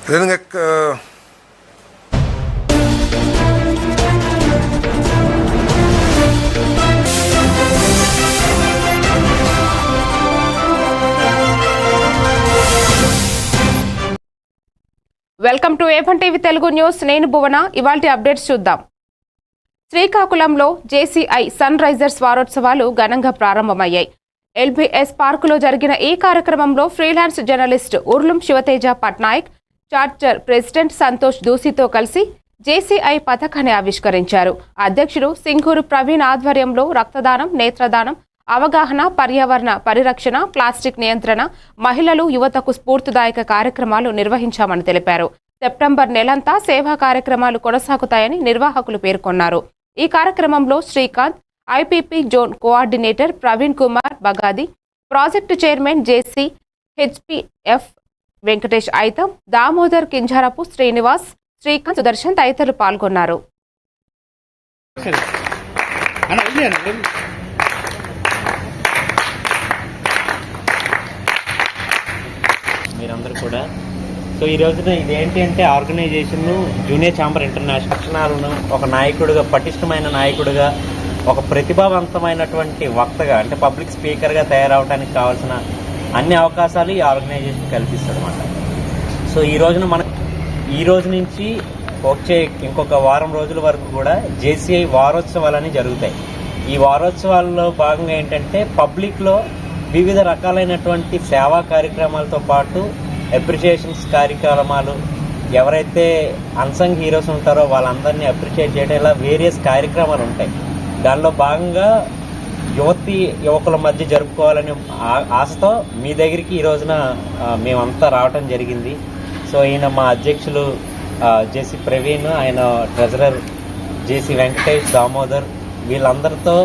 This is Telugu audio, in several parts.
Welcome to A1 TV Telugu news. నేను భువన. ఇవాల్టి అప్డేట్స్ చూద్దాం. శ్రీకాకుళంలో JCI సన్ రైజర్స్ వారోత్సవాలు ఘనంగా ప్రారంభమయ్యాయి. LBS పార్కులో జరిగిన ఈ కార్యక్రమంలో freelance journalist Urlum Sivateja Patnaik, charter president Santosh దూసితో కలిసి JCI పథకాన్ని ఆవిష్కరించారు. అధ్యక్షుడు సింగూరు ప్రవీణ్ ఆధ్వర్యంలో రక్తదానం, నేత్రదానం, అవగాహన, పర్యావరణ పరిరక్షణ, ప్లాస్టిక్ నియంత్రణ, మహిళలు, యువతకు స్ఫూర్తిదాయక కార్యక్రమాలు నిర్వహించామని తెలిపారు. సెప్టెంబర్ నెలంతా సేవా కార్యక్రమాలు కొనసాగుతాయని నిర్వాహకులు పేర్కొన్నారు. ఈ కార్యక్రమంలో Srikanth, IPP zone coordinator Praveen Kumar Bagadi, project chairman JC HPF Venkatesh Aitham, Damodar Kinjarapu Srinivas, Srikanth, Sudarshan తదితరులు పాల్గొన్నారు. మీరందరూ కూడా ఈ రోజున ఇదేంటి అంటే ఆర్గనైజేషన్ జూనియర్ ఛాంబర్ ఇంటర్నేషనల్ లక్షణాలను ఒక నాయకుడిగా, పటిష్టమైన నాయకుడిగా, ఒక ప్రతిభావంతమైనటువంటి వక్తగా అంటే పబ్లిక్ స్పీకర్గా తయారవడానికి కావాల్సిన అన్ని అవకాశాలు ఈ ఆర్గనైజేషన్ కల్పిస్తుంది అన్నమాట. ఈ రోజు నుంచి వచ్చే ఇంకొక వారం రోజుల వరకు కూడా JCI వారోత్సవాలని జరుగుతాయి. ఈ వారోత్సవాల్లో భాగంగా ఏంటంటే పబ్లిక్లో వివిధ రకాలైనటువంటి సేవా కార్యక్రమాలతో పాటు అప్రిషియేషన్స్ కార్యక్రమాలు, ఎవరైతే అన్సంగ్ హీరోస్ ఉంటారో వాళ్ళందరినీ అప్రిషియేట్ చేయడం, ఇలా వేరియస్ కార్యక్రమాలు ఉంటాయి. దానిలో భాగంగా యువకుల మధ్య జరుపుకోవాలని ఆశతో మీ దగ్గరికి ఈ రోజున మేమంతా రావటం జరిగింది. ఈయన మా అధ్యక్షులు JC ప్రవీణ్, ఆయన ట్రెజరర్ JC వెంకటేష్, దామోదర్, వీళ్ళందరితో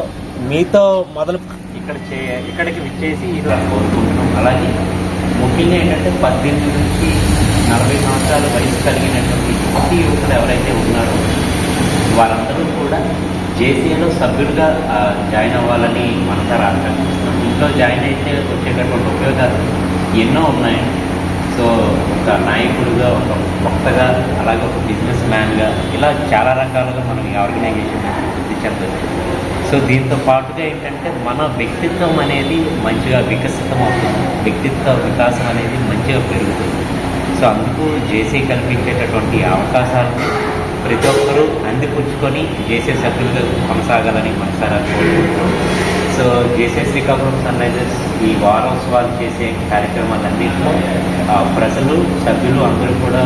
మీతో మొదలు ఇక్కడికి విచ్చేసి ఈరోజు కోరుకుంటున్నాం. అలాగే ముఖ్యంగా ఏంటంటే 18 నుంచి 40 సంవత్సరాల వయసు కలిగినటువంటి యువకులు ఎవరైతే ఉన్నారో వారందరూ కూడా JCIలో సభ్యులుగా జాయిన్ అవ్వాలని మనసారా ఆకాంక్షిస్తున్నాం. ఇంట్లో జాయిన్ అయితే వచ్చేటటువంటి ఉపయోగాలు ఎన్నో ఉన్నాయి. ఒక నాయకుడిగా, ఒక వక్తగా, అలాగే ఒక బిజినెస్ మ్యాన్గా, ఇలా చాలా రకాలుగా మనం ఈ ఆర్గనైజేషన్ వృద్ధి చెందవచ్చు. దీంతో పాటుగా ఏంటంటే మన వ్యక్తిత్వం అనేది మంచిగా వికసితం అవుతుంది, వ్యక్తిత్వ వికాసం అనేది మంచిగా పెరుగుతుంది. అందుకు JCI కల్పించేటటువంటి అవకాశాలను ప్రతి ఒక్కరూ అందిపుచ్చుకొని JCI సభ్యులుగా కొనసాగాలని మనసారా కోరుకుంటున్నాం. JCI శ్రీకాకుళం సన్ రైజర్స్ ఈ వారోత్సవాలు చేసే కార్యక్రమాలన్నింటిలో ప్రజలు, సభ్యులు అందరూ కూడా.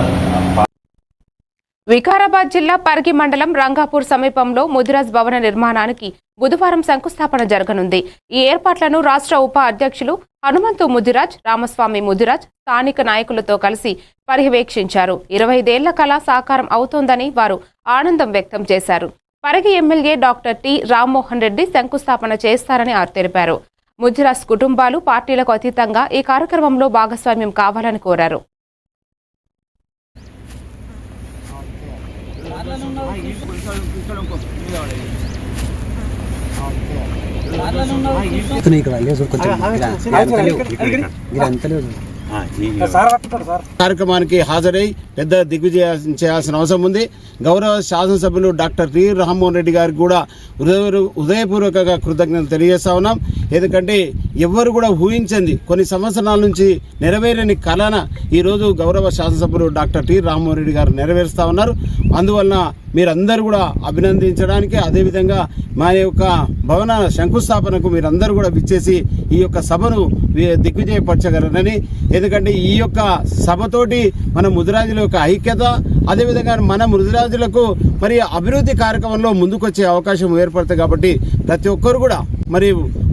వికారాబాద్ జిల్లా పరిగి మండలం రంగాపూర్ సమీపంలో ముదిరాజ్ భవన నిర్మాణానికి బుధవారం శంకుస్థాపన జరగనుంది. ఈ ఏర్పాట్లను రాష్ట్ర ఉప అధ్యక్షులు హనుమంతు ముదిరాజ్, రామస్వామి ముదిరాజ్ స్థానిక నాయకులతో కలిసి పర్యవేక్షించారు. 25 ఏళ్ల కళ సాకారం అవుతోందని వారు ఆనందం వ్యక్తం చేశారు. Parigi MLA doctor T. Rammohan Reddy శంకుస్థాపన చేస్తారని తెలిపారు. ముదిరాజ్ కుటుంబాలు, పార్టీలకు అతీతంగా ఈ కార్యక్రమంలో భాగస్వామ్యం కావాలని కోరారు. కార్యక్రమానికి హాజరై పెద్ద దిగ్విజయం చేయాల్సిన అవసరం ఉంది. గౌరవ శాసనసభ్యులు డాక్టర్ T. రామ్మోహన్ రెడ్డి గారికి కూడా హృదయపూర్వకంగా కృతజ్ఞతలు తెలియజేస్తా ఉన్నాం. ఎందుకంటే ఎవ్వరు కూడా ఊహించింది కొన్ని సంవత్సరాల నుంచి నెరవేరని కళన ఈరోజు గౌరవ శాసనసభ్యులు డాక్టర్ T. రామ్మోహన్ రెడ్డి గారు నెరవేరుస్తూ ఉన్నారు. అందువలన మీరందరూ కూడా అభినందించడానికి, అదేవిధంగా మా యొక్క భవన శంకుస్థాపనకు మీరందరూ కూడా విచ్చేసి ఈ యొక్క సభను దిగ్విజయపరచగలరని, ఎందుకంటే ఈ యొక్క సభతోటి మన ముదిరాజుల యొక్క ఐక్యత, అదేవిధంగా మన ముదిరాజులకు మరి అభివృద్ధి కార్యక్రమంలో ముందుకొచ్చే అవకాశం ఏర్పడుతుంది. కాబట్టి ప్రతి ఒక్కరు కూడా మరి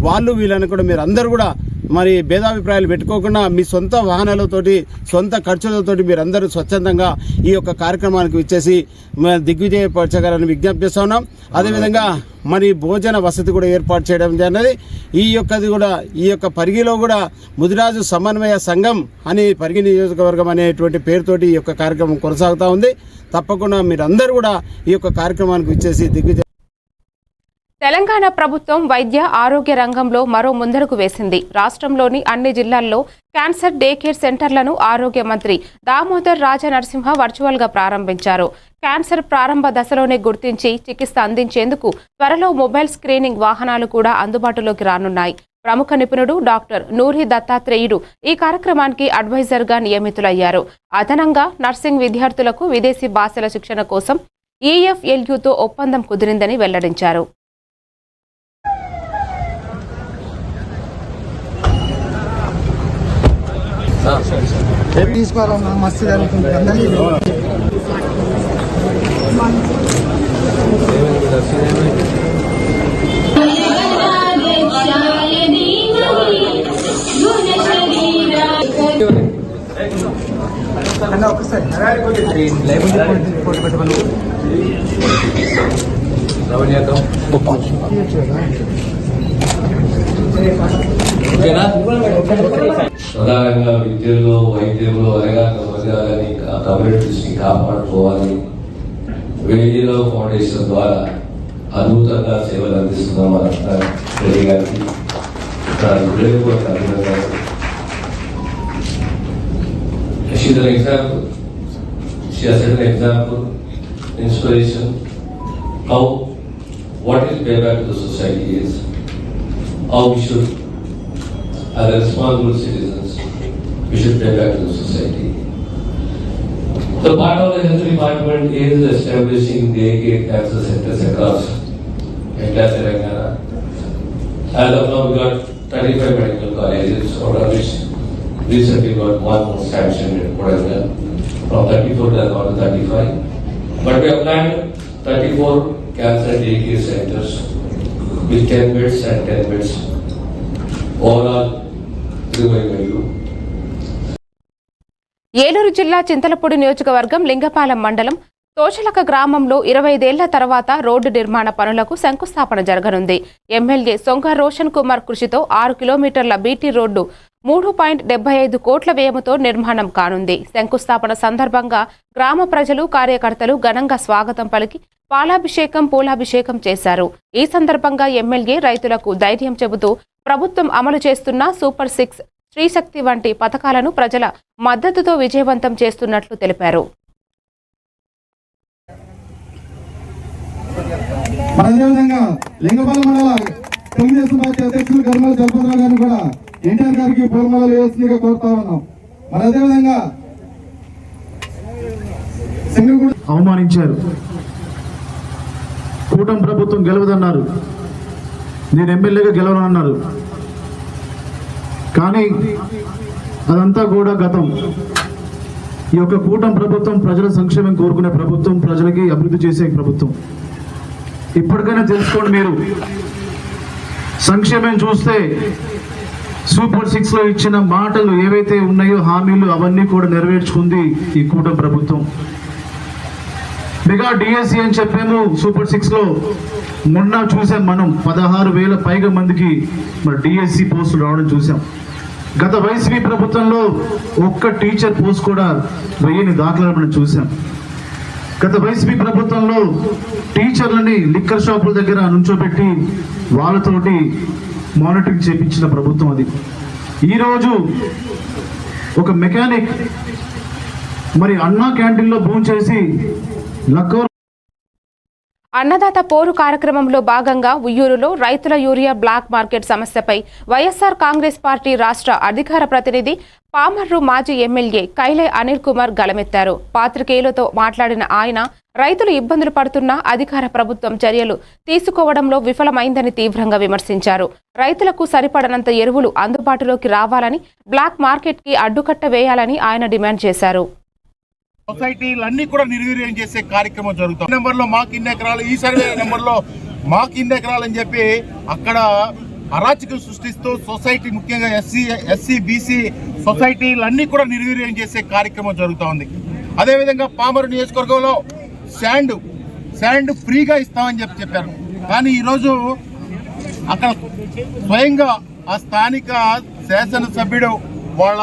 వాళ్ళు వీళ్ళని కూడా మీరు అందరూ కూడా మరి భేదాభిప్రాయాలు పెట్టుకోకుండా మీ సొంత వాహనాలతోటి, సొంత ఖర్చులతోటి మీరందరూ స్వచ్ఛందంగా ఈ యొక్క కార్యక్రమానికి విచ్చేసి దిగ్విజయపరచగలని విజ్ఞప్తి చేస్తా ఉన్నాం. అదేవిధంగా మరి భోజన వసతి కూడా ఏర్పాటు చేయడం జరిగినది. ఈ యొక్క పరిగిలో కూడా ముదిరాజు సమన్వయ సంఘం అని పరిగి నియోజకవర్గం అనేటువంటి పేరుతోటి ఈ యొక్క కార్యక్రమం కొనసాగుతూ ఉంది. తప్పకుండా మీరందరూ కూడా ఈ యొక్క కార్యక్రమానికి విచ్చేసి దిగ్విజయ తెలంగాణ ప్రభుత్వం వైద్య ఆరోగ్య రంగంలో మరో ముందడుగు వేసింది. రాష్ట్రంలోని అన్ని జిల్లాల్లో క్యాన్సర్ డే కేర్ సెంటర్లను ఆరోగ్య మంత్రి దామోదర్ రాజనరసింహ వర్చువల్ గా ప్రారంభించారు. క్యాన్సర్ ప్రారంభ దశలోనే గుర్తించి చికిత్స అందించేందుకు త్వరలో మొబైల్ స్క్రీనింగ్ వాహనాలు కూడా అందుబాటులోకి రానున్నాయి. ప్రముఖ నిపుణుడు డాక్టర్ నూరి దత్తాత్రేయుడు ఈ కార్యక్రమానికి అడ్వైజర్ గా నియమితులయ్యారు. అదనంగా నర్సింగ్ విద్యార్థులకు విదేశీ భాషల శిక్షణ కోసం EFLUతో ఒప్పందం కుదిరిందని వెల్లడించారు. తీసుకోవాలన్నా మస్తు జరుగుతుంది. అన్న ఒకసారి ఫోటో పెట్టమను. ప్రధానంగా విద్యలో వైద్యంలో అరగాక వర్గాలని కమ్యూనిటీస్ ని కాపాడుకోవాలి. వేదిలో ఫౌండేషన్ ద్వారా అద్భుతంగా సేవలు అందిస్తున్నాం మన రెడ్డి గారికి. She's an example. She has set an example, inspiration, how what is payback to the society is, how we should, as responsible citizens, we should pay back to the society. The part of the health department is establishing daycare cancer centers across entire Telangana. As of now, we got 35 medical colleges, out of which recently got one more sanctioned in Kodanga. From 34 they have gone to 35. But we have planned 34 cancer daycare centers with 10 beds and 10 beds. Overall, Eluru జిల్లా చింతలపూడి నియోజకవర్గం లింగపాలెం మండలం తోచలక గ్రామంలో 25 ఏళ్ల తర్వాత రోడ్డు నిర్మాణ పనులకు శంకుస్థాపన జరగనుంది. ఎమ్మెల్యే సొంగ రోషన్ కుమార్ కృషితో 6 కిలోమీటర్ల బీటీ రోడ్డు 3.75 కోట్ల వ్యయంతో నిర్మాణం కానుంది. శంకుస్థాపన సందర్భంగా గ్రామ ప్రజలు కార్యకర్తలు ఘనంగా స్వాగతం పలికి పాలాభిషేకం పూలాభిషేకం చేశారు. ఈ సందర్భంగా ఎమ్మెల్యే రైతులకు ధైర్యం చెబుతూ ప్రభుత్వం అమలు చేస్తున్న సూపర్ 6, శ్రీశక్తి వంటి పథకాలను ప్రజల మద్దతుతో విజయవంతం చేస్తున్నట్లు తెలిపారు. అదేవిధంగా లింగపాలెం మండల తెలుగుదేశం పార్టీ అధ్యక్షులు గర్మల జలపతిరావు గారిని కూడా ఎన్టీఆర్ గారికి పూలమాలలు వేస్తుందిగా కోరుతా ఉన్నాం. మరి అదేవిధంగా అవమానించారు. కూటమి ప్రభుత్వం గెలవదన్నారు, నేను ఎమ్మెల్యేగా గెలవనన్నారు. కానీ అదంతా కూడా గతం. ఈ యొక్క కూటమి ప్రభుత్వం ప్రజల సంక్షేమం కోరుకునే ప్రభుత్వం, ప్రజలకి అభివృద్ధి చేసే ప్రభుత్వం. ఇప్పటికైనా తెలుసుకోండి, మీరు సంక్షేమం చూస్తే సూపర్ 6లో ఇచ్చిన మాటలు ఏవైతే ఉన్నాయో హామీలు అవన్నీ కూడా నెరవేర్చుకుంది ఈ కూటమి ప్రభుత్వం. మెగా డిఎస్సి అని చెప్పాము సూపర్ 6లో. మొన్న చూసాం మనం 16,000 పైగా మందికి మరి డిఎస్సి పోస్టులు రావడం చూసాం. గత వైసీపీ ప్రభుత్వంలో ఒక్క టీచర్ పోస్ట్ కూడా 1000 దాఖలాలు మనం చూసాం. గత వైసీపీ ప్రభుత్వంలో టీచర్లని లిక్కర్ షాపుల దగ్గర నుంచోబెట్టి వాళ్ళతోటి మానిటరింగ్ చేపించిన ప్రభుత్వం అది. ఈరోజు ఒక మెకానిక్ మరి అన్నా క్యాంటీన్లో భోంచేసి లక్కర్. అన్నదాత పోరు కార్యక్రమంలో భాగంగా ఉయ్యూరులో రైతుల యూరియా బ్లాక్ మార్కెట్ సమస్యపై వైఎస్ఆర్ కాంగ్రెస్ పార్టీ రాష్ట్ర అధికార ప్రతినిధి పామర్రు మాజీ ఎమ్మెల్యే కైలే అనిల్ కుమార్ గళమెత్తారు. పాత్రికేయులతో మాట్లాడిన ఆయన రైతులు ఇబ్బందులు పడుతున్నా అధికార ప్రభుత్వం చర్యలు తీసుకోవడంలో విఫలమైందని తీవ్రంగా విమర్శించారు. రైతులకు సరిపడనంత ఎరువులు అందుబాటులోకి రావాలని, బ్లాక్ మార్కెట్కి అడ్డుకట్ట వేయాలని ఆయన డిమాండ్ చేశారు. సొసైటీలన్నీ కూడా నిర్వీర్యం చేసే కార్యక్రమం జరుగుతుంది. నెంబర్లో మాకు ఇన్ని ఎకరాలు, ఈ సర్వే నెంబర్లో మాకు ఇన్ని ఎకరాలు అని చెప్పి అక్కడ అరాచకం సృష్టిస్తూ సొసైటీ, ముఖ్యంగా ఎస్సీ బీసీ సొసైటీలన్నీ కూడా నిర్వీర్యం చేసే కార్యక్రమం జరుగుతూ ఉంది. అదేవిధంగా పామరు నియోజకవర్గంలో శాండ్ ఫ్రీగా ఇస్తామని చెప్పారు. కానీ ఈరోజు అక్కడ స్వయంగా ఆ స్థానిక శాసనసభ్యుడు వాళ్ళ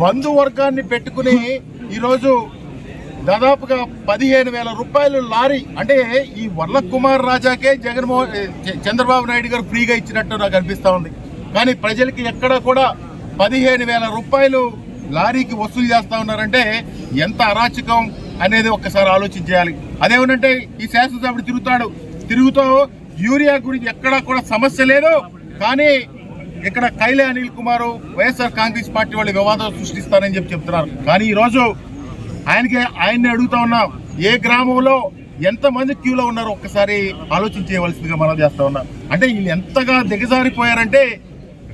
బంధువర్గాన్ని పెట్టుకుని ఈరోజు దాదాపుగా 15,000 రూపాయలు లారీ. అంటే ఈ వర్ల కుమార్ రాజాకే చంద్రబాబు నాయుడు గారు ఫ్రీగా ఇచ్చినట్టు నాకు అనిపిస్తా ఉంది. కానీ ప్రజలకి ఎక్కడ కూడా 15,000 రూపాయలు లారీకి వసూలు చేస్తా ఉన్నారంటే ఎంత అరాచకం అనేది ఒక్కసారి ఆలోచించేయాలి. అదేమనంటే ఈ శాసనసభ్యుడు తిరుగుతూ యూరియా గురించి ఎక్కడా కూడా సమస్య లేదు, కానీ ఇక్కడ కైలే అనిల్ కుమార్ వైఎస్ఆర్ కాంగ్రెస్ పార్టీ వాళ్ళు వివాదం సృష్టిస్తారని చెప్తున్నారు. కానీ ఈరోజు ఆయన్ని అడుగుతా ఉన్నాం, ఏ గ్రామంలో ఎంతమంది క్యూలో ఉన్నారో ఒక్కసారి ఆలోచించేయవలసిందిగా మనం చేస్తా ఉన్నాం. అంటే వీళ్ళు ఎంతగా దిగజారిపోయారంటే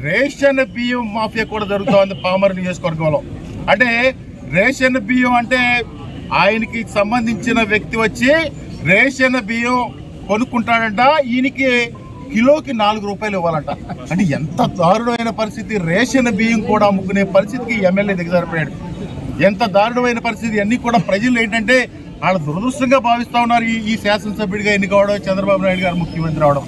రేషన్ బియ్యం మాఫియా కూడా జరుగుతోంది పామర్ నియోజకవర్గంలో. అంటే రేషన్ బియ్యం అంటే ఆయనకి సంబంధించిన వ్యక్తి వచ్చి రేషన్ బియ్యం కొనుక్కుంటాడంట, ఈయనకి కిలోకి 4 రూపాయలు ఇవ్వాలంట. అంటే ఎంత దారుణమైన పరిస్థితి, రేషన్ బియ్యం కూడా అమ్ముకునే పరిస్థితికి ఎమ్మెల్యే దిగజారిపోయాడు. ఎంత దారుణమైన పరిస్థితి. అన్ని కూడా ప్రజలు ఏంటంటే వాళ్ళు దురదృష్టంగా భావిస్తా ఉన్నారు ఈ శాసనసభ్యుడిగా ఎన్నికవడం, చంద్రబాబు నాయుడు గారు ముఖ్యమంత్రి అవడం.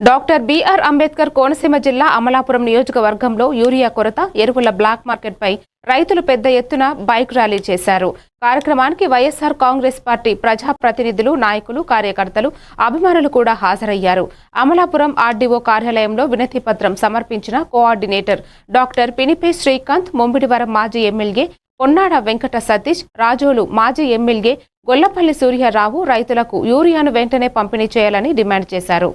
డాక్టర్ బిఆర్ అంబేద్కర్ కోనసీమ జిల్లా అమలాపురం నియోజకవర్గంలో యూరియా కొరత, ఎరువుల బ్లాక్ మార్కెట్పై రైతులు పెద్ద ఎత్తున బైక్ ర్యాలీ చేశారు. కార్యక్రమానికి వైఎస్ఆర్ కాంగ్రెస్ పార్టీ ప్రజాప్రతినిధులు, నాయకులు, కార్యకర్తలు, అభిమానులు కూడా హాజరయ్యారు. అమలాపురం ఆర్డీఓ కార్యాలయంలో వినతి పత్రం సమర్పించిన కోఆర్డినేటర్ డాక్టర్ పినిపే శ్రీకాంత్, ముంబిడివరం మాజీ ఎమ్మెల్యే పొన్నాడ వెంకట సతీష్, రాజోలు మాజీ ఎమ్మెల్యే గొల్లపల్లి సూర్యారావు రైతులకు యూరియాను వెంటనే పంపిణీ చేయాలని డిమాండ్ చేశారు.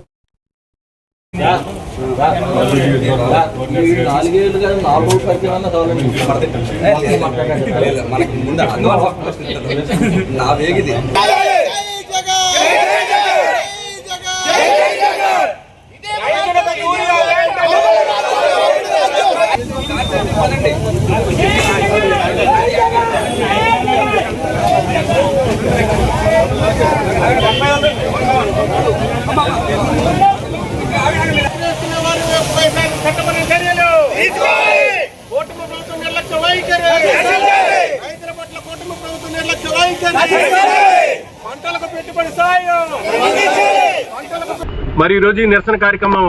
మరి ఈరోజు ఈ నిరసన కార్యక్రమం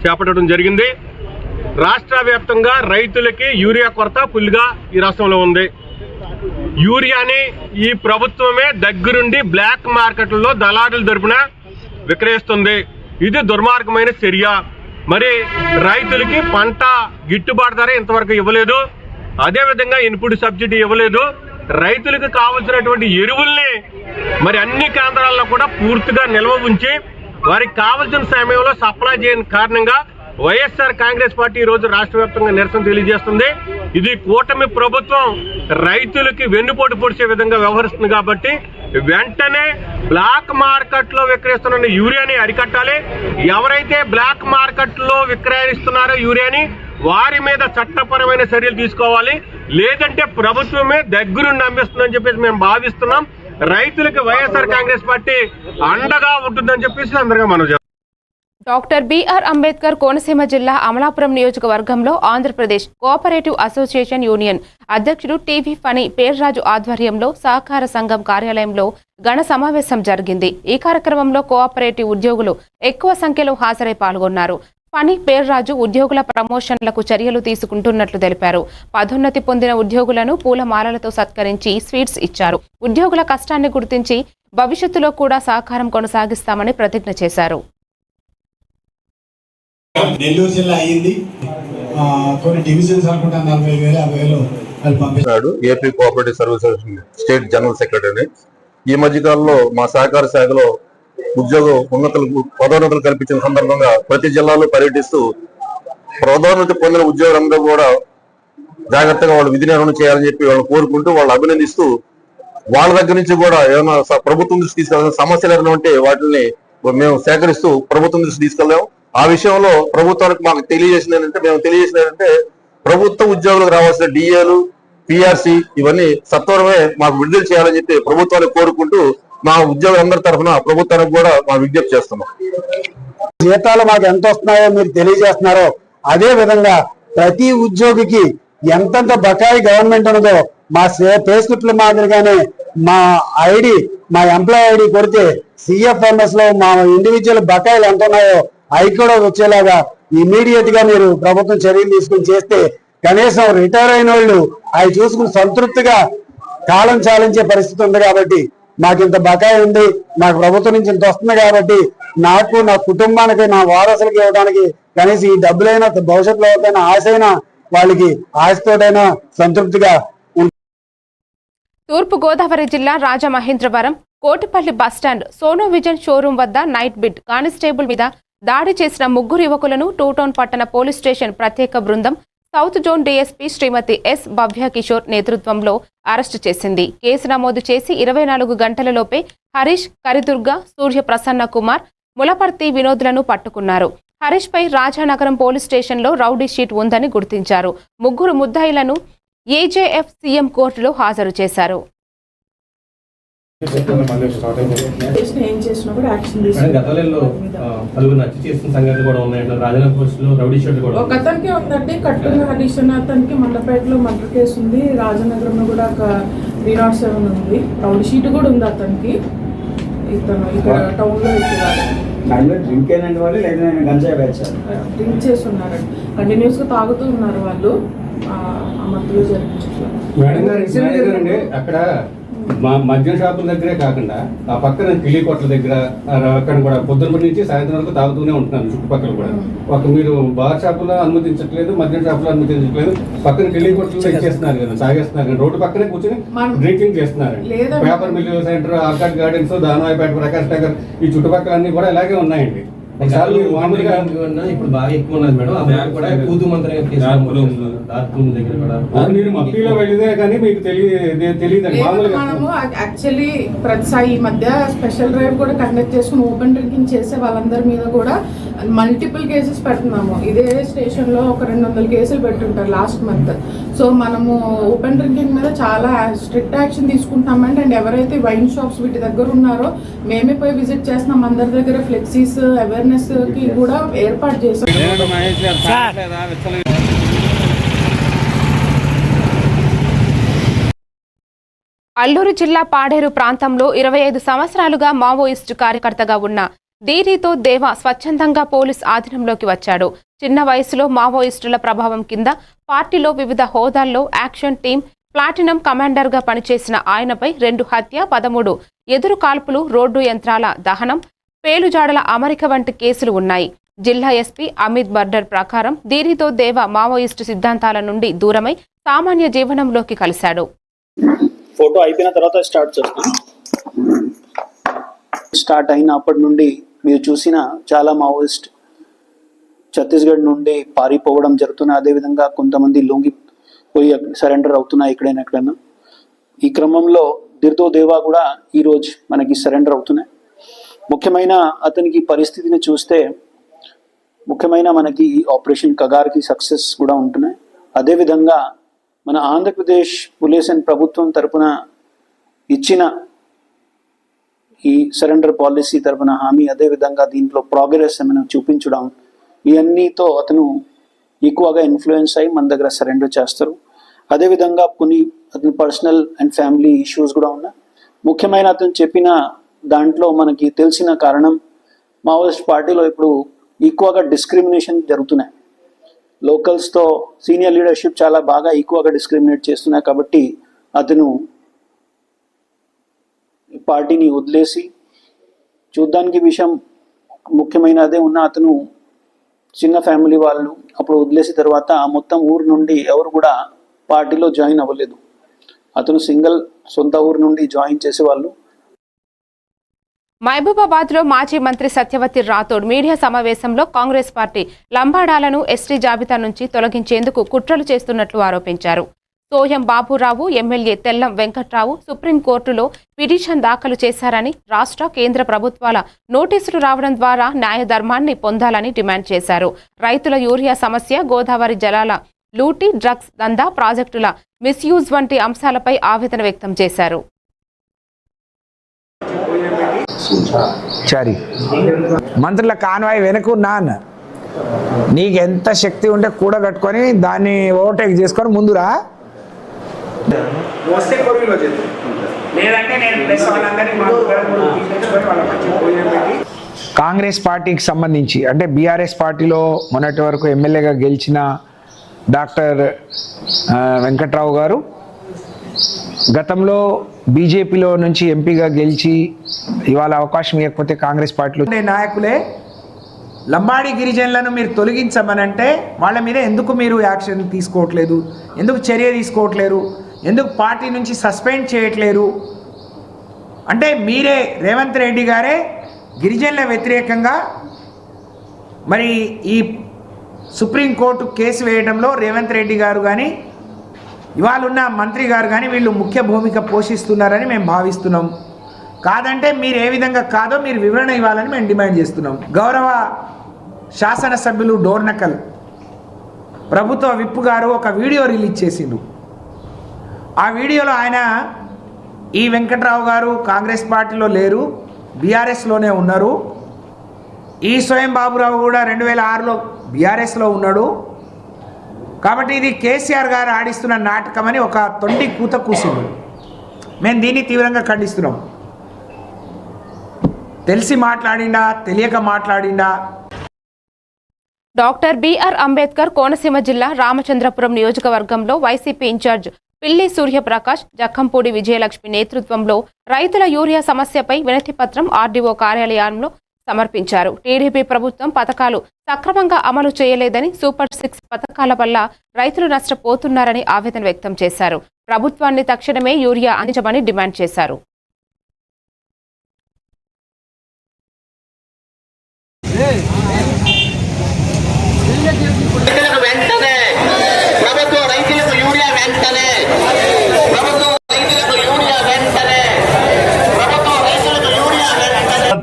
చేపట్టడం జరిగింది. రాష్ట్ర వ్యాప్తంగా రైతులకి యూరియా కొరత ఫుల్గా ఈ రాష్ట్రంలో ఉంది. యూరియాని ఈ ప్రభుత్వమే దగ్గరుండి బ్లాక్ మార్కెట్లలో దళారుల తరపున విక్రయిస్తుంది. ఇది దుర్మార్గమైన చర్య. మరి రైతులకి పంట గిట్టుబాటు ధర ఇంతవరకు ఇవ్వలేదు, అదేవిధంగా ఇన్పుట్ సబ్సిడీ ఇవ్వలేదు. రైతులకు కావలసినటువంటి ఎరువుల్ని మరి అన్ని కేంద్రాల్లో కూడా పూర్తిగా నిల్వ ఉంచి వారికి కావలసిన సమయంలో సప్లై చేయని కారణంగా వైఎస్ఆర్ కాంగ్రెస్ పార్టీ ఈరోజు రాష్ట్ర వ్యాప్తంగా నిరసన తెలియజేస్తుంది. ఇది కూటమి ప్రభుత్వం రైతులకి వెన్నుపోటు పొడిచే విధంగా వ్యవహరిస్తుంది కాబట్టి వెంటనే బ్లాక్ మార్కెట్ లో విక్రయిస్తున్న యూరియాని అరికట్టాలి. ఎవరైతే బ్లాక్ మార్కెట్ లో విక్రయిస్తున్నారో యూరియాని వారి మీద చట్టపరమైన చర్యలు తీసుకోవాలి. లేదంటే ప్రభుత్వమే దగ్గరుండి అమ్మిస్తుందని చెప్పేసి మేము భావిస్తున్నాం. రైతులకు వైఎస్ఆర్ కాంగ్రెస్ పార్టీ అండగా ఉంటుందని చెప్పేసి అందరిగా మనం చేస్తాం. డాక్టర్ బిఆర్ అంబేద్కర్ కోనసీమ జిల్లా అమలాపురం నియోజకవర్గంలో ఆంధ్రప్రదేశ్ కోఆపరేటివ్ అసోసియేషన్ యూనియన్ అధ్యక్షుడు టీవీ ఫణి పేర్రాజు ఆధ్వర్యంలో సహకార సంఘం కార్యాలయంలో ఘన సమావేశం జరిగింది. ఈ కార్యక్రమంలో కోఆపరేటివ్ ఉద్యోగులు ఎక్కువ సంఖ్యలో హాజరై పాల్గొన్నారు. ఫణి పేర్రాజు ఉద్యోగుల ప్రమోషన్లకు చర్యలు తీసుకుంటున్నట్లు తెలిపారు. పదోన్నతి పొందిన ఉద్యోగులను పూలమాలలతో సత్కరించి స్వీట్స్ ఇచ్చారు. ఉద్యోగుల కష్టాన్ని గుర్తించి భవిష్యత్తులో కూడా సహకారం కొనసాగిస్తామని ప్రతిజ్ఞ చేశారు. నెల్లూరు జిల్లా అయ్యింది, కొన్ని డివిజన్స్ అనుకుంటా 40,000 50,000 వాళ్ళు పంపిస్తున్నాడు. AP cooperative services state general సెక్రటరీని. ఈ మధ్య కాలంలో మా సహకార శాఖలో పదోన్నతులు కల్పించిన సందర్భంగా ప్రతి జిల్లాలో పర్యటిస్తూ పదోన్నతి పొందిన ఉద్యోగులందరూ కూడా జాగ్రత్తగా వాళ్ళు విధి నిర్వహణ చేయాలని చెప్పి వాళ్ళు కోరుకుంటూ వాళ్ళు అభినందిస్తూ వాళ్ళ దగ్గర నుంచి కూడా ఏమైనా ప్రభుత్వం దృష్టి తీసుకెళ్ళిన సమస్యలు ఏమైనా ఉంటే వాటిని మేము సేకరిస్తూ ప్రభుత్వం దృష్టి తీసుకెళ్ళాము. ఆ విషయంలో ప్రభుత్వానికి మాకు తెలియజేసినదంటే ప్రభుత్వ ఉద్యోగులకు రావాల్సిన డిఏలు, పిఆర్సి ఇవన్నీ సత్వరమే మాకు విడుదల చేయాలని చెప్పి ప్రభుత్వాన్ని కోరుకుంటూ మా ఉద్యోగులందరి తరఫున ప్రభుత్వానికి కూడా మా విజ్ఞప్తి చేస్తున్నాం. జీతాలు మాకు ఎంత వస్తున్నాయో మీరు తెలియజేస్తున్నారో అదే విధంగా ప్రతి ఉద్యోగికి ఎంతంత బకాయి గవర్నమెంట్ ఉన్నదో మా పే స్లిప్ల మాదిరిగానే మా ఎంప్లాయ్ ఐడి కొడితే సిఎఫ్ఎంఎస్ లో మా ఇండివిజువల్ బకాయిలు ఎంత ఉన్నాయో అవి కూడా వచ్చేలాగా ఇమీడియట్ గా మీరు ప్రభుత్వం చర్యలు తీసుకుని చేస్తే కనీసం రిటైర్ అయిన వాళ్ళు అవి చూసుకుని సంతృప్తిగా కాలం చాలించే పరిస్థితి ఉంది కాబట్టి నాకు ఇంత బకాయి ఉంది, నాకు ప్రభుత్వం నుంచి ఇంత వస్తుంది కాబట్టి నాకు, నా కుటుంబానికి, నా వారసులకి ఇవ్వడానికి కనీసం ఈ డబ్బులైనా భవిష్యత్తులో ఎవరికైనా ఆశైనా వాళ్ళకి ఆశతోటైనా సంతృప్తిగా. తూర్పు గోదావరి జిల్లా Rajamahendravaram Kotipalli bus stand Sono vision showroom వద్ద నైట్ బిడ్ కానిస్టేబుల్ మీద దాడి చేసిన 3 యువకులను టూటౌన్ పట్టణ పోలీస్ స్టేషన్ ప్రత్యేక బృందం సౌత్ జోన్ డీఎస్పీ శ్రీమతి ఎస్ భవ్య కిషోర్ నేతృత్వంలో అరెస్టు చేసింది. కేసు నమోదు చేసి 24 గంటలలోపే హరీష్, కరిదుర్గ, సూర్య ప్రసన్న కుమార్, ములపర్తి వినోద్లను పట్టుకున్నారు. హరీష్ పై రాజానగరం పోలీస్ స్టేషన్లో రౌడీ షీట్ ఉందని గుర్తించారు. 3 ముద్దాయిలను ఏజేఎఫ్ సీఎం కోర్టులో హాజరు చేశారు. ఏం చేసినా కూడా యాక్షన్ తీసుకుంటారు. ఒక అతనికి ఉందండి, కట్టున్న హరీష్ అనే అతనికి మండపేటలో మర్డర్ కేసు ఉంది. రాజనగరంలో కూడా ఒక 307 ఉంది. రౌడీ షీట్ కూడా ఉంది అతనికి. ఇతను ఇక్కడ టౌన్ లో డ్రింక్ చేస్తున్నారు, కంటిన్యూస్ గా తాగుతూ ఉన్నారు వాళ్ళు. ఆ మధ్యలో జరిగించారు. అక్కడ మద్యం షాపుల దగ్గరే కాకుండా ఆ పక్కన కిలీ కొట్ల దగ్గర అక్కడ కూడా పొద్దున్న నుంచి సాయంత్రం వరకు తాగుతూనే ఉంటున్నారు. చుట్టుపక్కల కూడా ఒక మీరు బార్ షాపులో అనుమతించట్లేదు, మద్యం షాపులో అనుమతించట్లేదు, పక్కన కిలీ కొట్లు ఇచ్చేస్తున్నారు కదా, తాగేస్తున్నారు కదా, రోడ్డు పక్కనే కూర్చొని డ్రింకింగ్ చేస్తున్నారు. Paper mill centre, arcade gardens, Danavaipeta, Prakash Nagar ఈ చుట్టుపక్కల అన్ని కూడా ఇలాగే ఉన్నాయండి. మామూలుగా ఇప్పుడు బాగా ఎక్కువ ఉన్నది మేడం. కూడా కూతు మీరు మఫీలో వెళ్ళితే కానీ మీకు తెలియదు. మనము యాక్చువల్లీ ప్రతిసారి ఈ మధ్య స్పెషల్ డ్రైవ్ కూడా కండక్ట్ చేసుకుని ఓపెన్ డ్రింకింగ్ చేసే వాళ్ళందరి మీద కూడా మల్టిపుల్ కేసెస్ పెడుతున్నాము. ఇదే స్టేషన్ లో ఒక 200 కేసులు పెట్టుంటారు లాస్ట్ మంత్. సో మనము ఓపెన్ డ్రింకింగ్ మీద చాలా స్ట్రిక్ట్ యాక్షన్ తీసుకుంటామండి. అండ్ ఎవరైతే వైన్ షాప్స్ వీటి దగ్గర ఉన్నారో మేమే పోయి విజిట్ చేస్తున్నాం. అందరి దగ్గర ఫ్లెక్సీస్ అవేర్నెస్ కి కూడా ఏర్పాటు చేస్తాం. అల్లూరు జిల్లా పాడేరు ప్రాంతంలో 25 సంవత్సరాలుగా మావోయిస్టు కార్యకర్తగా ఉన్న దీరితో దేవ స్వచ్ఛందంగా పోలీస్ ఆధీనంలోకి వచ్చాడు. చిన్న వయసులో మావోయిస్టుల ప్రభావం కింద పార్టీలో వివిధ హోదాల్లో యాక్షన్ టీం ప్లాటినం కమాండర్గా పనిచేసిన ఆయనపై 2 హత్య, 13 ఎదురు కాల్పులు, రోడ్డు యంత్రాల దహనం, పేలుజాడల అమరిక వంటి కేసులు ఉన్నాయి. జిల్లా ఎస్పీ అమిత్ బర్డర్ ప్రకారం దీరితో దేవ మావోయిస్టు సిద్ధాంతాల నుండి దూరమై సామాన్య జీవనంలోకి కలిశాడు. ఫోటో అయిపోయిన తర్వాత స్టార్ట్ అయినప్పటి నుండి మీరు చూసిన చాలా మావోయిస్ట్ ఛత్తీస్గఢ్ నుండి పారిపోవడం జరుగుతున్నాయి. అదేవిధంగా కొంతమంది లొంగిపోయి సరెండర్ అవుతున్నాయి ఎక్కడైనా. ఈ క్రమంలో దిర్దో దేవా కూడా ఈరోజు మనకి సరెండర్ అవుతున్నాయి. ముఖ్యమైన అతనికి పరిస్థితిని చూస్తే ముఖ్యమైన మనకి ఆపరేషన్ కగార్కి సక్సెస్ కూడా ఉంటున్నాయి. అదేవిధంగా మన ఆంధ్రప్రదేశ్ పోలీస్ అండ్ ప్రభుత్వం తరపున ఇచ్చిన ఈ సరెండర్ పాలసీ తరపున హామీ, అదేవిధంగా దీంట్లో ప్రోగ్రెస్ మనం చూపించడం, ఇవన్నీతో అతను ఎక్కువగా ఇన్ఫ్లుయెన్స్ అయ్యి మన దగ్గర సరెండర్ చేస్తారు. అదేవిధంగా కొన్ని అతని పర్సనల్ అండ్ ఫ్యామిలీ ఇష్యూస్ కూడా ఉన్నాయి. ముఖ్యమైన అతను చెప్పిన దాంట్లో మనకి తెలిసిన కారణం మావోయిస్ట్ పార్టీలో ఇప్పుడు ఎక్కువగా డిస్క్రిమినేషన్ జరుగుతున్నాయి. లోకల్స్తో సీనియర్ లీడర్షిప్ చాలా బాగా ఎక్కువగా డిస్క్రిమినేట్ చేస్తున్నాయి. కాబట్టి అతను పార్టీని వదిలేసి చూడ్డానికి విషయం ముఖ్యమైన అదే ఉన్న అతను చిన్న ఫ్యామిలీ వాళ్ళు అప్పుడు వదిలేసిన తర్వాత మొత్తం ఊరు నుండి ఎవరు కూడా పార్టీలో జాయిన్ అవ్వలేదు. అతను సింగిల్ సొంత ఊరు నుండి జాయిన్ చేసేవాళ్ళు. మహబూబాబాద్లో మాజీ మంత్రి సత్యవతి రాథోడ్ మీడియా సమావేశంలో కాంగ్రెస్ పార్టీ లంబాడాలను ఎస్టీ జాబితా నుంచి తొలగించేందుకు కుట్రలు చేస్తున్నట్లు ఆరోపించారు. సోయం బాబురావు, ఎమ్మెల్యే తెల్లం వెంకట్రావు సుప్రీంకోర్టులో పిటిషన్ దాఖలు చేశారని, రాష్ట్ర కేంద్ర ప్రభుత్వాల నోటీసులు రావడం ద్వారా న్యాయధర్మాన్ని పొందాలని డిమాండ్ చేశారు. రైతుల యూరియా సమస్య, గోదావరి జలాల లూటీ, డ్రగ్స్ దందా, ప్రాజెక్టుల మిస్యూజ్ వంటి అంశాలపై ఆవేదన వ్యక్తం చేశారు. మంత్రుల కాన్వాయ్ వెనుకున్నా నీకెంత శక్తి ఉంటే కూడగట్టుకొని దాన్ని ఓవర్టేక్ చేసుకొని ముందురా. కాంగ్రెస్ పార్టీకి సంబంధించి అంటే బీఆర్ఎస్ పార్టీలో మొన్నటి వరకు ఎమ్మెల్యేగా గెలిచిన డాక్టర్ వెంకట్రావు గారు గతంలో బీజేపీలో నుంచి ఎంపీగా గెలిచి ఇవాళ అవకాశం ఇవ్వకపోతే కాంగ్రెస్ పార్టీలో నాయకులే లంబాడి గిరిజనులను మీరు తొలగించమనంటే వాళ్ళ మీద ఎందుకు మీరు యాక్షన్ తీసుకోవట్లేదు, ఎందుకు చర్య తీసుకోవట్లేరు, ఎందుకు పార్టీ నుంచి సస్పెండ్ చేయట్లేరు అంటే మీరే రేవంత్ రెడ్డి గారే గిరిజనుల వ్యతిరేకంగా మరి ఈ సుప్రీంకోర్టు కేసు వేయడంలో రేవంత్ రెడ్డి గారు కానీ ఇవాళ ఉన్న మంత్రి గారు కానీ వీళ్ళు ముఖ్య భూమిక పోషిస్తున్నారని మేము భావిస్తున్నాం. కాదంటే మీరు ఏ విధంగా కాదో మీరు వివరణ ఇవ్వాలని మేము డిమాండ్ చేస్తున్నాం. గౌరవ శాసనసభ్యులు డోర్నకల్ ప్రభుత్వ విప్ గారు ఒక వీడియో రిలీజ్ చేసిండు. ఆ వీడియోలో ఆయన ఈ వెంకట్రావు గారు కాంగ్రెస్ పార్టీలో లేరు, బీఆర్ఎస్లోనే ఉన్నారు, ఈ స్వయం బాబురావు కూడా 2006లో బీఆర్ఎస్లో ఉన్నాడు, కాబట్టి ఇది కేసీఆర్ గారు ఆడిస్తున్న నాటకమని ఒక తొండి కూత కూసిండు. మేము దీన్ని తీవ్రంగా ఖండిస్తున్నాం. తెలిసి మాట్లాడిండా తెలియక మాట్లాడిండా? డాక్టర్ బిఆర్ అంబేద్కర్ కోనసీమ జిల్లా రామచంద్రపురం నియోజకవర్గంలో వైసీపీ ఇన్ఛార్జ్ పిల్లి సూర్యప్రకాష్, జక్కంపూడి విజయలక్ష్మి నేతృత్వంలో రైతుల యూరియా సమస్యపై వినతిపత్రం ఆర్డీఓ కార్యాలయంలో సమర్పించారు. టీడీపీ ప్రభుత్వం పథకాలు సక్రమంగా అమలు చేయలేదని, సూపర్ 6 పథకాల వల్ల రైతులు నష్టపోతున్నారని ఆవేదన వ్యక్తం చేశారు. ప్రభుత్వాన్ని తక్షణమే యూరియా అందించమని డిమాండ్ చేశారు.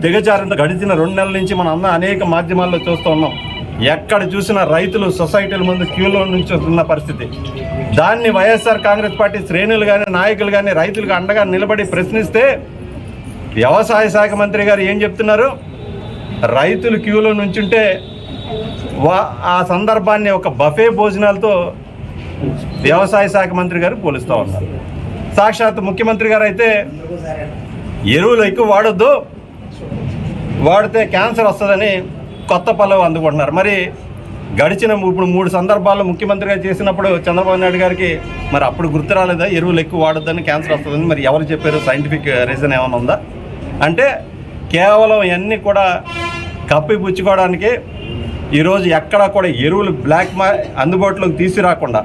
దిగజారింత గడిచిన 2 నెలల నుంచి మనం అందరం అనేక మాధ్యమాల్లో చూస్తూ ఉన్నాం. ఎక్కడ చూసినా రైతులు సొసైటీల ముందు క్యూలో నుంచి ఉన్న పరిస్థితి. దాన్ని వైఎస్ఆర్ కాంగ్రెస్ పార్టీ శ్రేణులు కానీ నాయకులు కానీ రైతులకు అండగా నిలబడి ప్రశ్నిస్తే వ్యవసాయ శాఖ మంత్రి గారు ఏం చెప్తున్నారు? రైతులు క్యూలో నుంచుంటే ఆ సందర్భాన్ని ఒక బఫే భోజనాలతో వ్యవసాయ శాఖ మంత్రి గారు పోలుస్తూ ఉన్నారు. సాక్షాత్ ముఖ్యమంత్రి గారు అయితే ఎరువులు ఎక్కువ వాడొద్దు, వాడితే క్యాన్సర్ వస్తుందని కొత్త పల్లవి అందుకుంటున్నారు. మరి గడిచిన ఇప్పుడు 3 సందర్భాల్లో ముఖ్యమంత్రిగా చేసినప్పుడు చంద్రబాబు నాయుడు గారికి మరి అప్పుడు గుర్తు రాలేదా ఎరువులు ఎక్కువ వాడొద్దని, క్యాన్సర్ వస్తుందని? మరి ఎవరు చెప్పారు? సైంటిఫిక్ రీజన్ ఏమైనా ఉందా? అంటే కేవలం ఇవన్నీ కూడా కప్పిపుచ్చుకోవడానికి ఈరోజు ఎక్కడా కూడా ఎరువులు అందుబాటులోకి తీసుకురాకుండా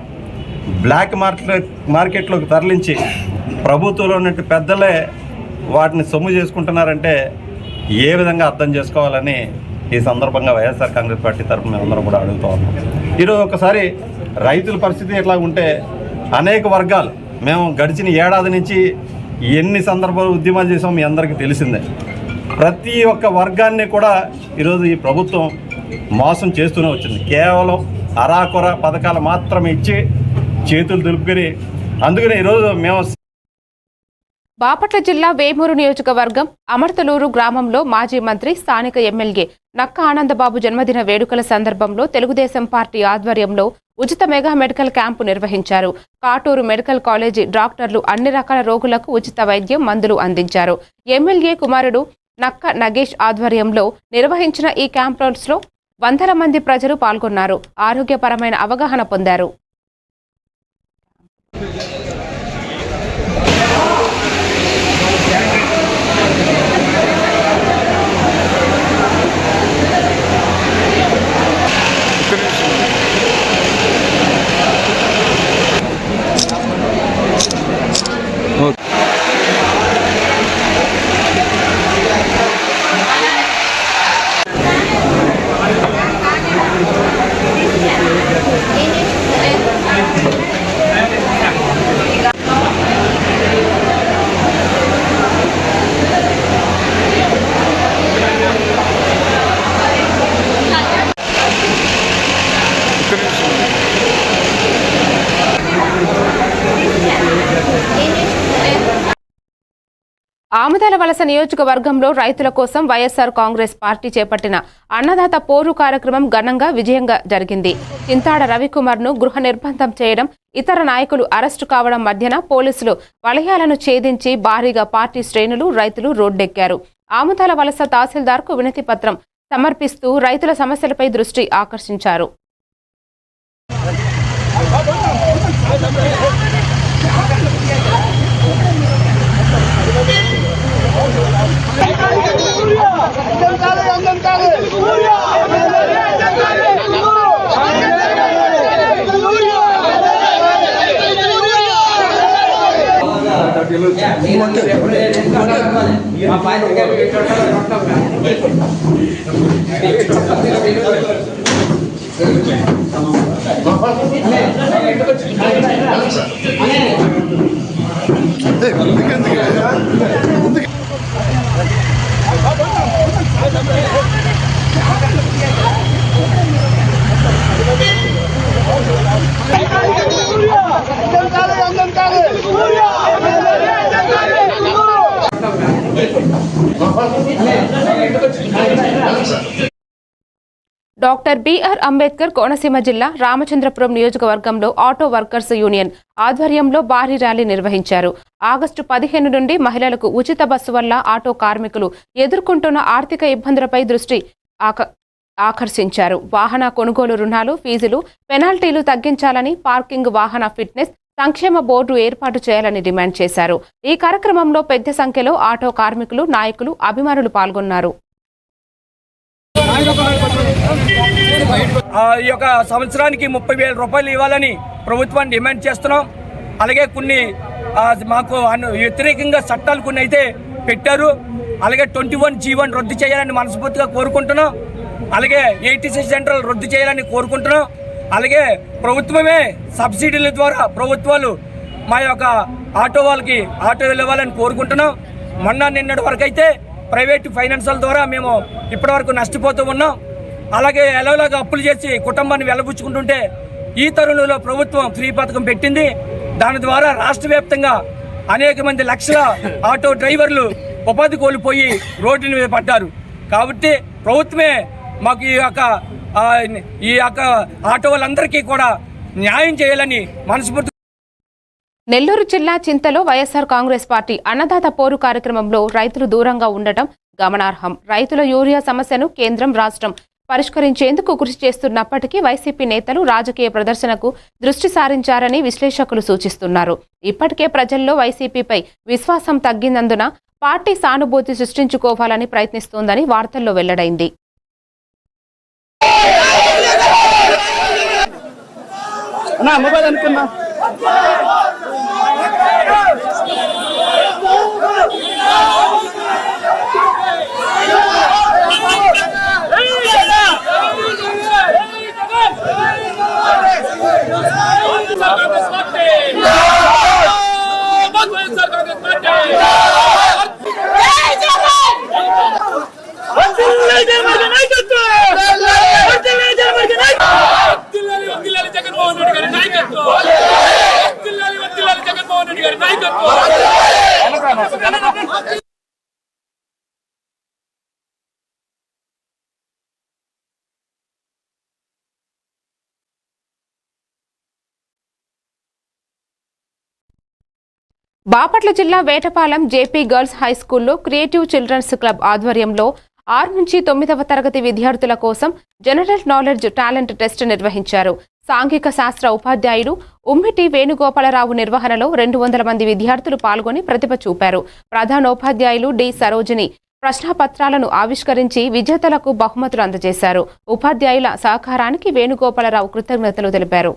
బ్లాక్ మార్కెట్లోకి తరలించి ప్రభుత్వంలో ఉన్నట్టు పెద్దలే వాటిని సొమ్ము చేసుకుంటున్నారంటే ఏ విధంగా అర్థం చేసుకోవాలని ఈ సందర్భంగా వైఎస్ఆర్ కాంగ్రెస్ పార్టీ తరఫున మేమందరం కూడా అడుగుతూ ఉన్నాం. ఈరోజు ఒకసారి రైతుల పరిస్థితి ఎట్లా ఉంటే అనేక వర్గాలు మేము గడిచిన ఏడాది నుంచి ఎన్ని సందర్భాలు ఉద్యమాలు చేసామో మీ అందరికీ తెలిసిందే. ప్రతి ఒక్క వర్గాన్ని కూడా ఈరోజు ఈ ప్రభుత్వం మోసం చేస్తూనే వచ్చింది. కేవలం అరాకొర పథకాలు మాత్రమే ఇచ్చి చేతులు దులుపుకొని, అందుకని ఈరోజు మేము బాపట్ల జిల్లా వేమూరు నియోజకవర్గం అమర్తలూరు గ్రామంలో మాజీ మంత్రి స్థానిక ఎమ్మెల్యే నక్క ఆనందబాబు జన్మదిన వేడుకల సందర్భంలో తెలుగుదేశం పార్టీ ఆధ్వర్యంలో ఉచిత మెగా మెడికల్ క్యాంపు నిర్వహించారు. కాటూరు మెడికల్ కాలేజీ డాక్టర్లు అన్ని రకాల రోగులకు ఉచిత వైద్యం, మందులు అందించారు. ఎమ్మెల్యే కుమారుడు నక్క నగేష్ ఆధ్వర్యంలో నిర్వహించిన ఈ క్యాంపస్లో వందల మంది ప్రజలు పాల్గొన్నారు. ఆరోగ్యపరమైన అవగాహన పొందారు. ఆముదాల వలస నియోజకవర్గంలో రైతుల కోసం వైఎస్ఆర్ కాంగ్రెస్ పార్టీ చేపట్టిన అన్నదాత పోరు కార్యక్రమం ఘనంగా విజయంగా జరిగింది. చింతాడ రవికుమార్ను గృహ నిర్బంధం చేయడం, ఇతర నాయకులు అరెస్టు కావడం మధ్యన పోలీసులు వలయాలను ఛేదించి భారీగా పార్టీ శ్రేణులు, రైతులు రోడ్డెక్కారు. ఆముదాల వలస తహసీల్దార్కు వినతి పత్రం సమర్పిస్తూ రైతుల సమస్యలపై దృష్టి ఆకర్షించారు. డాక్టర్ బిఆర్ అంబేద్కర్ కోనసీమ జిల్లా రామచంద్రపురం నియోజకవర్గంలో ఆటో వర్కర్స్ యూనియన్ ఆధ్వర్యంలో భారీ ర్యాలీ నిర్వహించారు. ఆగస్టు 15 నుండి మహిళలకు ఉచిత బస్సు వల్ల ఆటో కార్మికులు ఎదుర్కొంటున్న ఆర్థిక ఇబ్బందులపై దృష్టి ఆకర్షించారు. వాహన కొనుగోలు రుణాలు, ఫీజులు, పెనాల్టీలు తగ్గించాలని, పార్కింగ్, వాహన ఫిట్నెస్ సంక్షేమ బోర్డు ఏర్పాటు చేయాలని డిమాండ్ చేశారు. ఈ కార్యక్రమంలో పెద్ద సంఖ్యలో ఆటో కార్మికులు, నాయకులు, అభిమానులు పాల్గొన్నారు. ఈ యొక్క సంవత్సరానికి 30,000 రూపాయలు ఇవ్వాలని ప్రభుత్వాన్ని డిమాండ్ చేస్తున్నాం. అలాగే కొన్ని మాకు వ్యతిరేకంగా చట్టాలు కొన్ని అయితే పెట్టారు. అలాగే 21G1 రద్దు చేయాలని మనస్ఫూర్తిగా కోరుకుంటున్నాం. అలాగే 86 సెంట్రల్ రద్దు చేయాలని కోరుకుంటున్నాం. అలాగే ప్రభుత్వమే సబ్సిడీల ద్వారా ప్రభుత్వాలు మా యొక్క ఆటో వాళ్ళకి ఆటోలు ఇవ్వాలని కోరుకుంటున్నాం. నిన్నటి వరకు అయితే ప్రైవేట్ ఫైనాన్షియల్ ద్వారా మేము ఇప్పటివరకు నష్టపోతూ ఉన్నాం. అలాగే ఎలాగోలాగా అప్పులు చేసి కుటుంబాన్ని వెలబుచ్చుకుంటుంటే ఈ తరుణంలో ప్రభుత్వం ఫ్రీ పథకం పెట్టింది. దాని ద్వారా రాష్ట్ర వ్యాప్తంగా అనేక మంది లక్షల ఆటో డ్రైవర్లు ఉపాధి కోల్పోయి రోడ్డు మీద పడ్డారు. కాబట్టి ప్రభుత్వమే మాకు ఈ యొక్క ఆటో వాళ్ళందరికీ కూడా న్యాయం చేయాలని మనస్ఫూర్తి. నెల్లూరు జిల్లా చింతలో వైఎస్ఆర్ కాంగ్రెస్ పార్టీ అన్నదాత పోరు కార్యక్రమంలో రైతులు దూరంగా ఉండటం గమనార్హం. రైతుల యూరియా సమస్యను కేంద్రం, రాష్ట్రం పరిష్కరించేందుకు కృషి చేస్తున్నప్పటికీ వైసీపీ నేతలు రాజకీయ ప్రదర్శనకు దృష్టి సారించారని విశ్లేషకులు సూచిస్తున్నారు. ఇప్పటికే ప్రజల్లో వైసీపీపై విశ్వాసం తగ్గినందున పార్టీ సానుభూతి సృష్టించుకోవాలని ప్రయత్నిస్తోందని వార్తల్లో వెల్లడైంది. బాపట్ల జిల్లా వేటపాలెం జేపీ గర్ల్స్ హై స్కూల్లో క్రియేటివ్ చిల్డ్రన్స్ క్లబ్ ఆధ్వర్యంలో 6 నుంచి 9వ తరగతి విద్యార్థుల కోసం జనరల్ నాలెడ్జ్ టాలెంట్ టెస్ట్ నిర్వహించారు. సాంఘిక శాస్త్ర ఉపాధ్యాయుడు ఉమ్మిటి వేణుగోపాలరావు నిర్వహణలో 200 మంది విద్యార్థులు పాల్గొని ప్రతిభ చూపారు. ప్రధానోపాధ్యాయులు డి సరోజిని ప్రశ్నపత్రాలను ఆవిష్కరించి విజేతలకు బహుమతులు అందజేశారు. ఉపాధ్యాయుల సహకారానికి వేణుగోపాలరావు కృతజ్ఞతలు తెలిపారు.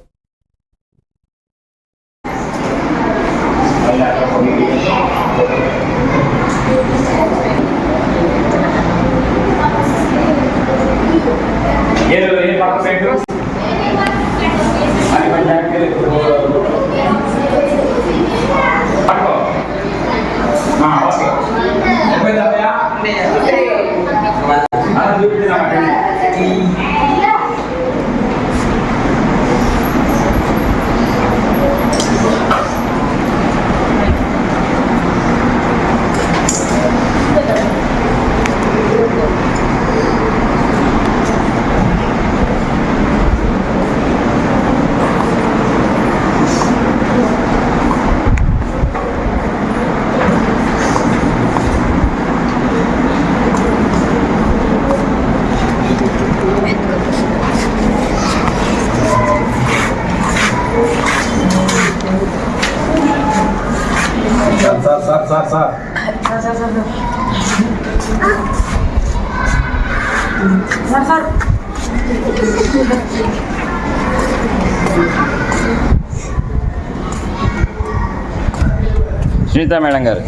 సునీత మేడం గారు.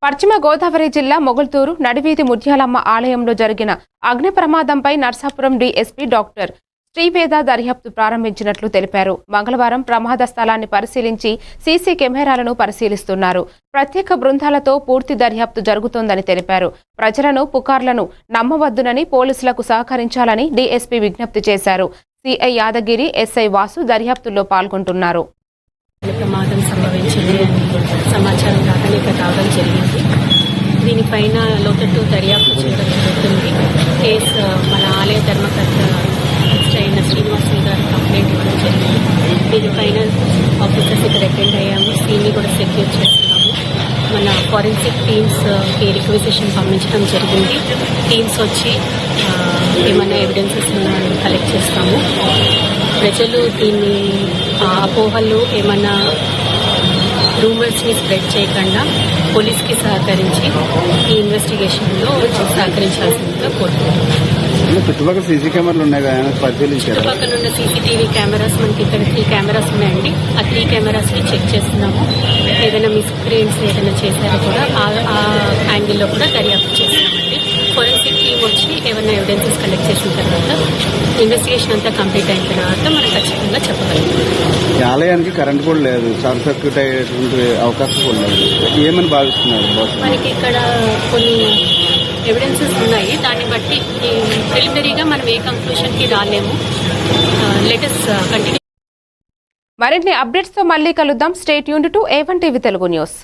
పశ్చిమ గోదావరి జిల్లా మొగుల్తూరు నడివీధి ముత్యాలమ్మ ఆలయంలో జరిగిన అగ్ని ప్రమాదంపై నర్సాపురం డీఎస్పీ డాక్టర్ శ్రీవేద దర్యాప్తు ప్రారంభించినట్లు తెలిపారు. మంగళవారం ప్రమాద స్థలాన్ని పరిశీలించి సీసీ కెమెరాలను పరిశీలిస్తున్నారు. ప్రత్యేక బృందాలతో పూర్తి దర్యాప్తు జరుగుతోందని తెలిపారు. ప్రజలను పుకార్లను నమ్మవద్దునని పోలీసులకు సహకరించాలని డీఎస్పీ విజ్ఞప్తి చేశారు. సిఐ యాదగిరి, ఎస్ఐ వాసు దర్యాప్తుల్లో పాల్గొంటున్నారు. ప్రమాదం సంభవించింది సమాచారం రాగానే రావడం జరిగింది. దీనిపైన లోతట్టు దర్యాప్తు చేయడం జరుగుతుంది. కేసు మన ఆలయ ధర్మకర్త అయిన శ్రీనివాసులు గారు కంప్లైంట్ ఇవ్వడం జరిగింది. దీనిపైన ఆఫీసర్స్ ఇక్కడ అటెండ్ అయ్యాము. సీన్ని కూడా సెక్యూర్ చేస్తున్నాము. మన ఫారెన్సిక్ టీమ్స్కి రిక్వెజిషన్ పంపించడం జరిగింది. టీమ్స్ వచ్చి ఏమైనా ఎవిడెన్సెస్ కలెక్ట్ చేస్తాము. ప్రజలు దీన్ని అపోహలు ఏమన్నా రూమర్స్ని స్ప్రెడ్ చేయకుండా పోలీస్కి సహకరించి ఈ ఇన్వెస్టిగేషన్లో సహకరించాల్సిందిగా కోరుతున్నాను. చుట్టుపక్కల సీసీ కెమెరాలు ఉన్నాయి కదా, పరిశీలించారు. చుట్టుపక్కల ఉన్న సీసీటీవీ కెమెరాస్ మనకి ఇక్కడ 3 కెమెరాస్ ఉన్నాయండి. ఆ 3 కెమెరాస్ని చెక్ చేస్తున్నాము. ఏదైనా మిస్క్రియేట్స్ ఏదైనా చేశారో కూడా ఆ యాంగిల్లో కూడా దర్యాప్తు చేస్తున్నామండి. ఫోరెన్సిక్ టీమ్ వచ్చి ఏమైనా ఎవిడెన్సెస్ కలెక్ట్ చేసిన తర్వాత ఇన్వెస్టిగేషన్ అంతా కంప్లీట్ అయిన తర్వాత మనం ఖచ్చితంగా చెప్పగలుగుతాం. ఈ ఆలయానికి కరెంట్ కూడా లేదు, షార్ట్ సర్క్యూట్ అయ్యేటువంటి అవకాశం కూడా లేదు. ఏమని భావిస్తున్నారు? మనకి ఇక్కడ కొన్ని ఎవిడెన్సెస్ ఉన్నాయి. దాన్ని బట్టి ప్రిలిమినరీగా మనం ఏ కంక్లూషన్కి రాలేము. Let's continue. మరిన్ని అప్డేట్స్తో మళ్ళీ కలుద్దాం. Stay tuned to A1 TV Telugu news.